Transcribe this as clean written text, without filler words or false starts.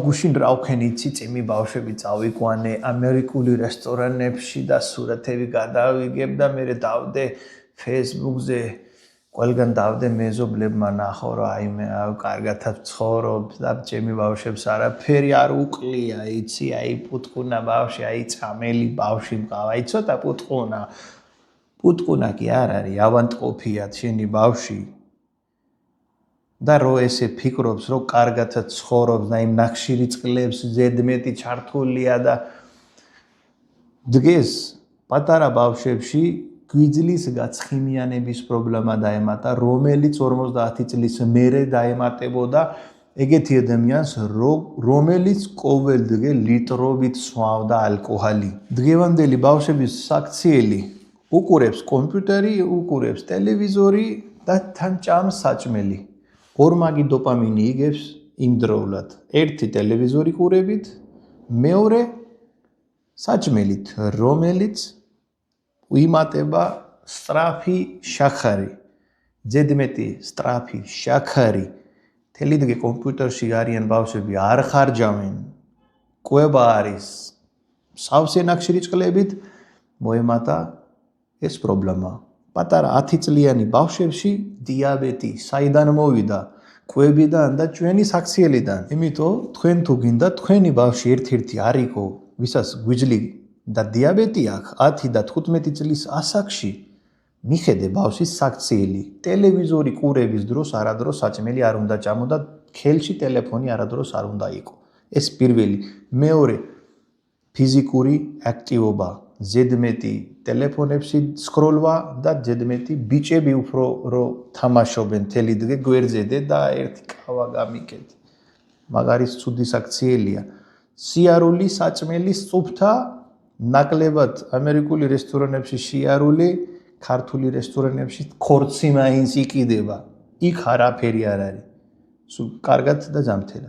გუშინ რავქენ იცი წიმი ბავშვები წავიყვანე ამერიკული რესტორანებში და სურათები გადავიგებ და მე დავდე Facebook-ზე ყველგან დავდე მეზობლებმა ნახო რა აიმე კარგათაც ცხოვრობ და ჩემი ბავშვებს არაფერი არ უკლია იცი აი პუტკუნა ბავშვი აი წამელი ბავშვი მყავა აი ცოტა პუტკუნა კი არ არის ავანტყოფია შენი ბავშვი და რო ესე ფიქრობს რომ კარგათაც ცხოვრობს და იმ ნახშირი წყლებს ზედმეტი ჩართულია და დღეს პატარა ბავშვებში გვიძლის გაცხიმიანების პრობლემა დაემატა რომელიც 50 წლის მერე დაემატებოდა ეგეთი ადამიანს რომელიც ყოველდღე ლიტრობით სვავდა ალკოჰოლი დღევანდელი ბავშვების საქციელი უყურებს კომპიუტერი უყურებს ტელევიზორი და თან ჭამს საჭმელი ორმაგი დოპამინი იგებს იმდროულად ერთი ტელევიზორი ყურებით მეორე საჭმელით რომელიც უიმატება სწრაფი შაქარი ზედმეტი სწრაფი შაქარი მთელი დღე კომპიუტერში არიან ბავშვები არ ხარჯავენ კვება არის სავსე ნახშირი წყლებით მოემატა ეს პრობლემა პატარა 10 წლიანი ბავშვებში დიაბეტი საიდან მოვიდა კვებიდან და ჩვენი საქციელიდან იმიტომ თქვენ თუ გინდა თქვენი ბავშვი ერთ-ერთი არ იყო ვისაც გვიძლი და დიაბეტი აქვს 10 და 15 წლის ასაკში მიხედე ბავშვის საქციელი ტელევიზორი ყურების დროს არადროს საჭმელი არ უნდა ჭამო და ხელში ტელეფონი არადროს არ უნდა იყო ეს პირველი მეორე ფიზიკური აქტივობა ზედმეტი ტელეფონებში სკროლვა და ზედმეტი ბიჭები უფრო რო თამაშობენ თელი დღე გვერდზე და ერთი ყავა გამიკეთ მაგარის ცუდი საქციელია სიარული საჭმელი სწუფთა ნაკლებად ამერიკული რესტორანებში სიარული ქართული რესტორანებში ქორცი მაინც იყიდება იქ არაფერი არ არის სულ კარგად და ზამთრად